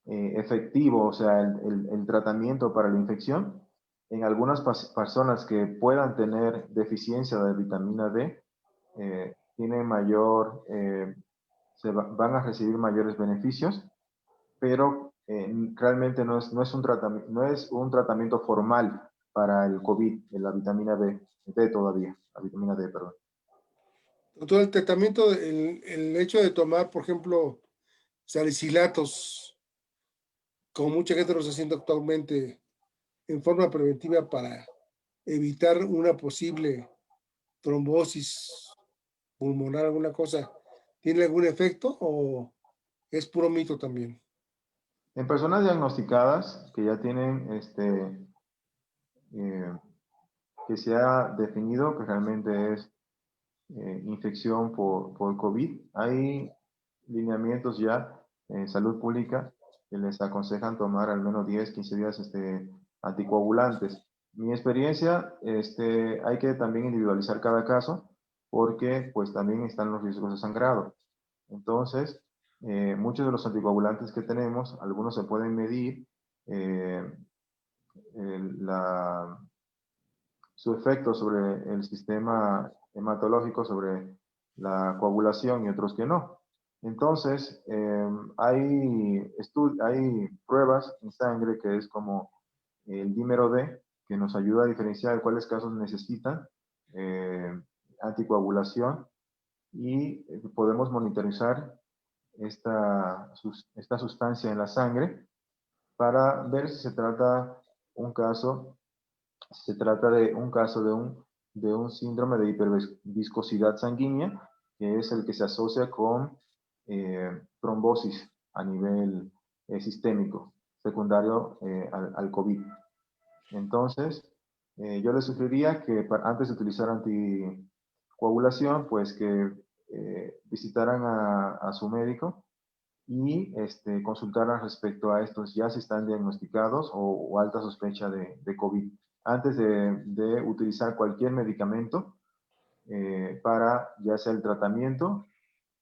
Speaker 2: efectivo, o sea, el tratamiento para la infección. En algunas personas que puedan tener deficiencia de vitamina D, tienen van a recibir mayores beneficios, pero realmente no es un tratamiento formal para el COVID, de la vitamina D todavía, la vitamina D, perdón.
Speaker 3: Doctor, el tratamiento, el hecho de tomar, por ejemplo, salicilatos, como mucha gente lo está haciendo actualmente, en forma preventiva para evitar una posible trombosis pulmonar, alguna cosa, ¿tiene algún efecto o es puro mito también?
Speaker 2: En personas diagnosticadas que ya tienen eh, que se ha definido que realmente es infección por COVID, hay lineamientos ya en salud pública que les aconsejan tomar al menos 10, 15 días anticoagulantes. Mi experiencia, hay que también individualizar cada caso porque pues también están los riesgos de sangrado. Entonces, muchos de los anticoagulantes que tenemos, algunos se pueden medir, eh, la, su efecto sobre el sistema hematológico, sobre la coagulación y otros que no. Entonces, hay pruebas en sangre que es como el dímero D, que nos ayuda a diferenciar cuáles casos necesitan anticoagulación y podemos monitorizar esta sustancia en la sangre para ver si se trata de un caso de un síndrome de hiperviscosidad sanguínea, que es el que se asocia con trombosis a nivel sistémico, secundario al COVID. Entonces, yo les sugeriría que antes de utilizar anticoagulación, pues que visitaran a su médico y consultaran respecto a estos, ya si están diagnosticados o alta sospecha de COVID, antes de utilizar cualquier medicamento para ya sea el tratamiento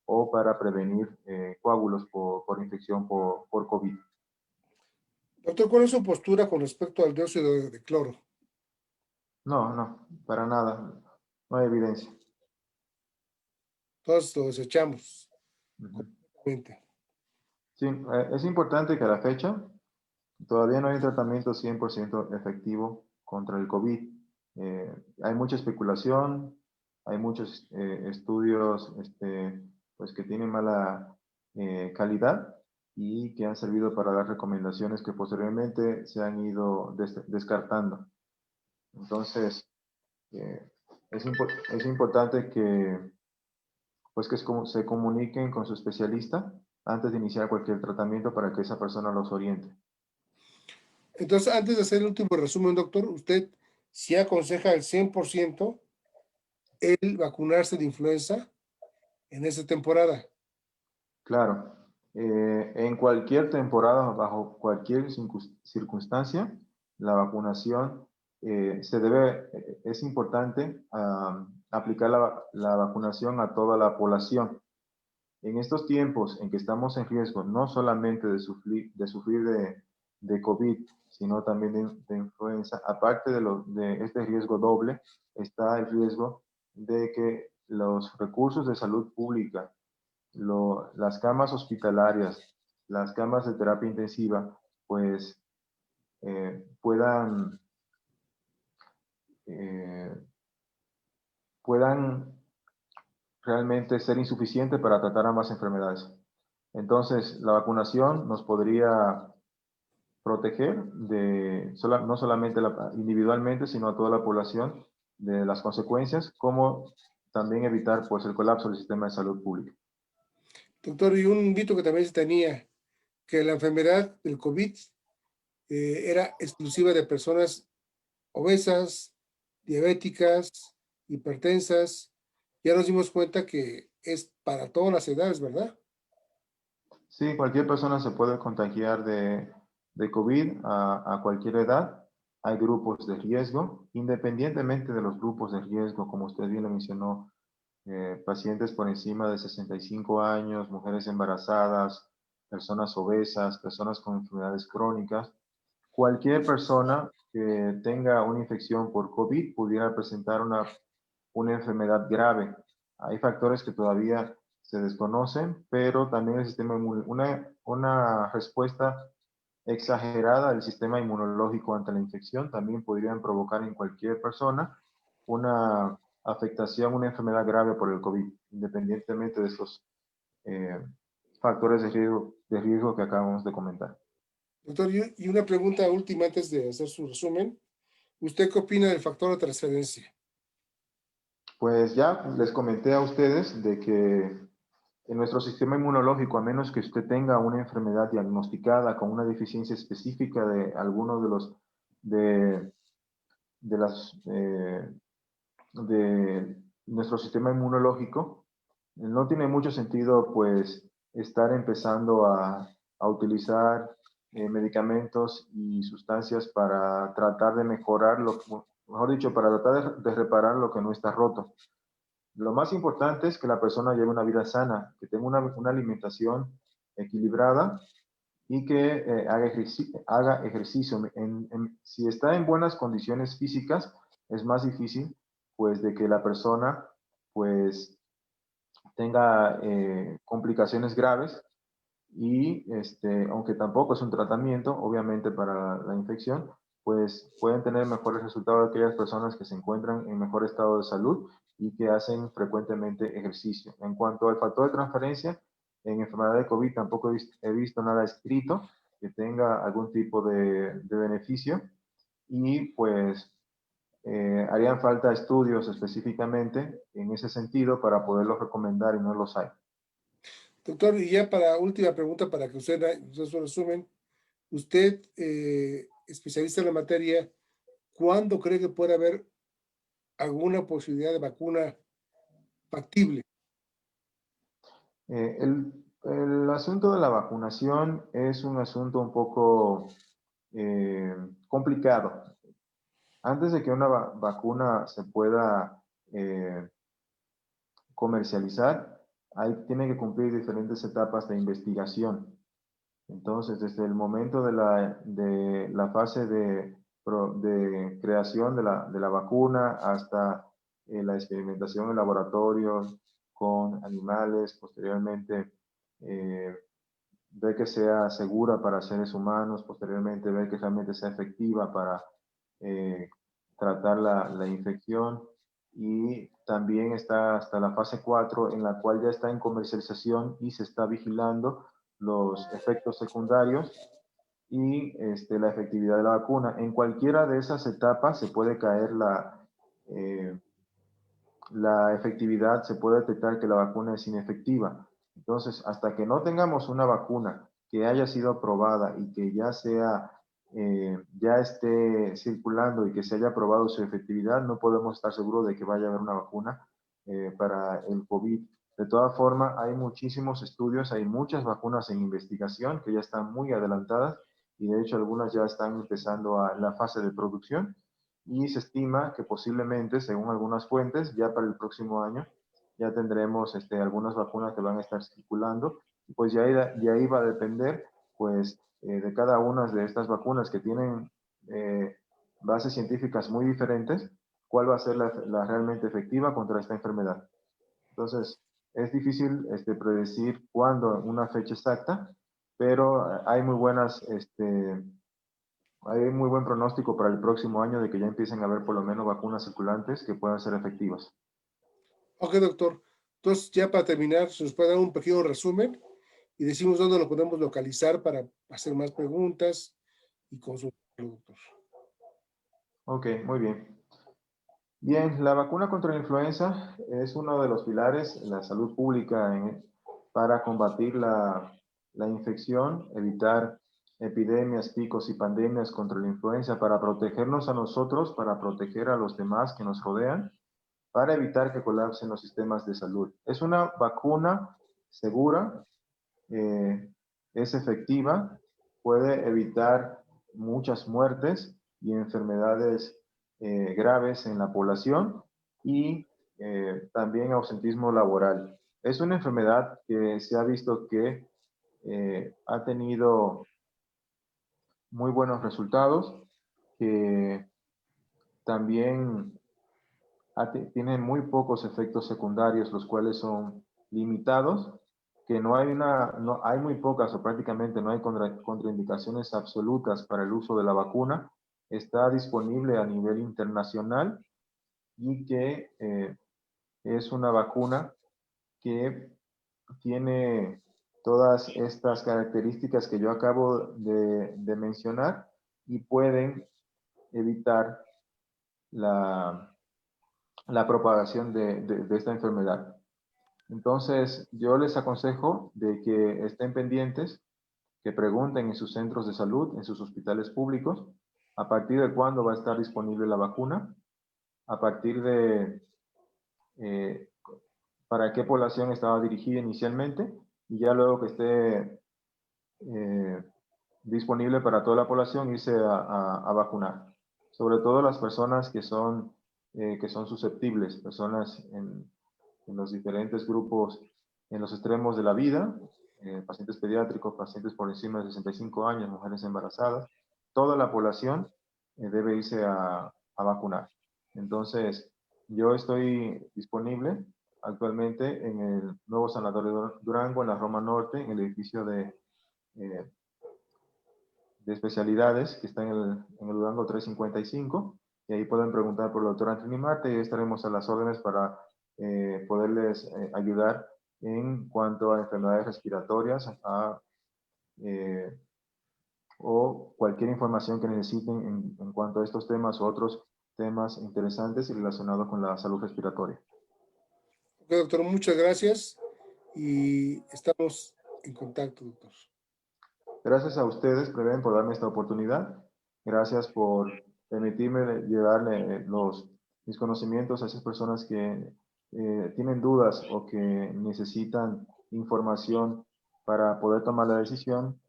Speaker 2: o para prevenir coágulos por infección por COVID.
Speaker 3: Doctor, ¿cuál es su postura con respecto al dióxido de cloro?
Speaker 2: No, para nada, no hay evidencia.
Speaker 3: Todos lo desechamos.
Speaker 2: Uh-huh.
Speaker 3: Completamente.
Speaker 2: Sí, es importante que a la fecha todavía no hay un tratamiento 100% efectivo contra el COVID. Hay mucha especulación, hay muchos estudios pues que tienen mala calidad y que han servido para dar recomendaciones que posteriormente se han ido descartando. Entonces, es importante que, pues que se comuniquen con su especialista antes de iniciar cualquier tratamiento para que esa persona los oriente.
Speaker 3: Entonces, antes de hacer el último resumen, doctor, usted sí aconseja al 100% el vacunarse de influenza en esta temporada.
Speaker 2: Claro, en cualquier temporada, bajo cualquier circunstancia, la vacunación es importante aplicar la vacunación a toda la población. En estos tiempos en que estamos en riesgo no solamente de sufrir de COVID, sino también de influenza, aparte de este riesgo doble, está el riesgo de que los recursos de salud pública, las camas hospitalarias, las camas de terapia intensiva, pues puedan realmente ser insuficientes para tratar ambas enfermedades. Entonces, la vacunación nos podría proteger no solamente individualmente, sino a toda la población de las consecuencias, como también evitar pues, el colapso del sistema de salud pública.
Speaker 3: Doctor, y un mito que también se tenía, que la enfermedad del COVID era exclusiva de personas obesas, diabéticas, hipertensas. Ya nos dimos cuenta que es para todas las edades, ¿verdad?
Speaker 2: Sí, cualquier persona se puede contagiar de COVID a cualquier edad. Hay grupos de riesgo, independientemente de los grupos de riesgo, como usted bien lo mencionó, pacientes por encima de 65 años, mujeres embarazadas, personas obesas, personas con enfermedades crónicas. Cualquier persona que tenga una infección por COVID pudiera presentar una enfermedad grave. Hay factores que todavía se desconocen, pero también el sistema una respuesta exagerada del sistema inmunológico ante la infección también podrían provocar en cualquier persona una afectación, una enfermedad grave por el COVID, independientemente de estos factores de riesgo que acabamos de comentar.
Speaker 3: Doctor, y una pregunta última antes de hacer su resumen. ¿Usted qué opina del factor de transferencia?
Speaker 2: Pues ya les comenté a ustedes de que en nuestro sistema inmunológico, a menos que usted tenga una enfermedad diagnosticada con una deficiencia específica de alguno de nuestro sistema inmunológico, no tiene mucho sentido pues estar empezando a utilizar medicamentos y sustancias para tratar de mejorar mejor dicho, para tratar de reparar lo que no está roto. Lo más importante es que la persona lleve una vida sana, que tenga una alimentación equilibrada y que haga ejercicio. Si está en buenas condiciones físicas, es más difícil pues de que la persona pues tenga complicaciones graves y aunque tampoco es un tratamiento, obviamente para la infección, pues pueden tener mejores resultados aquellas personas que se encuentran en mejor estado de salud y que hacen frecuentemente ejercicio. En cuanto al factor de transferencia, En enfermedad de COVID tampoco he visto nada escrito que tenga algún tipo de beneficio y pues harían falta estudios específicamente en ese sentido para poderlos recomendar y no los hay.
Speaker 3: Doctor, y ya para última pregunta, para que usted su resumen, usted, especialista en la materia, ¿cuándo cree que puede haber alguna posibilidad de vacuna factible?
Speaker 2: El asunto de la vacunación es un asunto un poco complicado. Antes de que una vacuna se pueda comercializar, tiene que cumplir diferentes etapas de investigación. Entonces, desde el momento de la fase de creación de la vacuna hasta la experimentación en laboratorios con animales, posteriormente ver que sea segura para seres humanos, posteriormente ver que realmente sea efectiva para eh, tratar la infección, y también está hasta la fase 4 en la cual ya está en comercialización y se está vigilando los efectos secundarios y la efectividad de la vacuna. En cualquiera de esas etapas se puede caer la efectividad, se puede detectar que la vacuna es inefectiva. Entonces, hasta que no tengamos una vacuna que haya sido aprobada y que ya esté circulando y que se haya probado su efectividad, no podemos estar seguros de que vaya a haber una vacuna para el COVID. De todas formas, hay muchísimos estudios, hay muchas vacunas en investigación que ya están muy adelantadas y de hecho algunas ya están empezando a la fase de producción y se estima que posiblemente, según algunas fuentes, ya para el próximo año ya tendremos algunas vacunas que van a estar circulando, y pues de ahí va a depender pues de cada una de estas vacunas que tienen bases científicas muy diferentes, cuál va a ser la realmente efectiva contra esta enfermedad. Entonces, es difícil predecir cuándo, una fecha exacta, pero hay muy buen pronóstico para el próximo año de que ya empiecen a haber por lo menos vacunas circulantes que puedan ser efectivas.
Speaker 3: Ok, doctor. Entonces, ya para terminar, ¿se nos puede dar un pequeño resumen y decimos dónde lo podemos localizar para hacer más preguntas y consultarlo, doctor?
Speaker 2: Ok, muy bien. Bien, la vacuna contra la influenza es uno de los pilares de la salud pública para combatir la infección, evitar epidemias, picos y pandemias contra la influenza, para protegernos a nosotros, para proteger a los demás que nos rodean, para evitar que colapsen los sistemas de salud. Es una vacuna segura, es efectiva, puede evitar muchas muertes y enfermedades graves en la población y también ausentismo laboral. Es una enfermedad que se ha visto que ha tenido muy buenos resultados, que también tiene muy pocos efectos secundarios, los cuales son limitados, que hay muy pocas o prácticamente no hay contraindicaciones absolutas para el uso de la vacuna. Está disponible a nivel internacional y que es una vacuna que tiene todas estas características que yo acabo de mencionar y pueden evitar la propagación de esta enfermedad. Entonces, yo les aconsejo de que estén pendientes, que pregunten en sus centros de salud, en sus hospitales públicos, a partir de cuándo va a estar disponible la vacuna, a partir de eh, para qué población estaba dirigida inicialmente, y ya luego que esté disponible para toda la población, irse a vacunar. Sobre todo las personas que son susceptibles, personas en los diferentes grupos, en los extremos de la vida, pacientes pediátricos, pacientes por encima de 65 años, mujeres embarazadas, toda la población debe irse a vacunar. Entonces, yo estoy disponible actualmente en el nuevo Sanatorio Durango, en la Roma Norte, en el edificio eh, de especialidades que está en el Durango 355, y ahí pueden preguntar por el doctor Anthony Marte y estaremos a las órdenes para poderles ayudar en cuanto a enfermedades respiratorias o cualquier información que necesiten en cuanto a estos temas o otros temas interesantes y relacionados con la salud respiratoria.
Speaker 3: Ok, doctor, muchas gracias y estamos en contacto, doctor.
Speaker 2: Gracias a ustedes, Preven, por darme esta oportunidad. Gracias por permitirme llevarle mis conocimientos a esas personas que tienen dudas o que necesitan información para poder tomar la decisión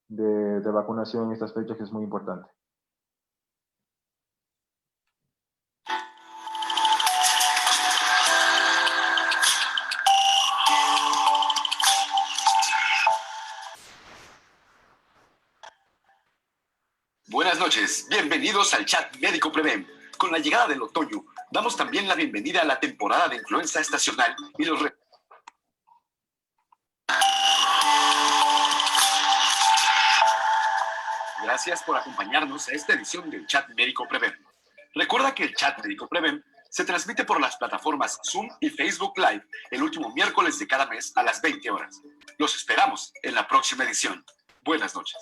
Speaker 2: de vacunación en estas fechas, que es muy importante.
Speaker 1: Buenas noches, bienvenidos al chat médico Preven. Con la llegada del otoño, damos también la bienvenida a la temporada de influenza estacional y los Gracias por acompañarnos a esta edición del chat médico Preven. Recuerda que el chat médico Preven se transmite por las plataformas Zoom y Facebook Live el último miércoles de cada mes a las 20 horas. Los esperamos en la próxima edición. Buenas noches.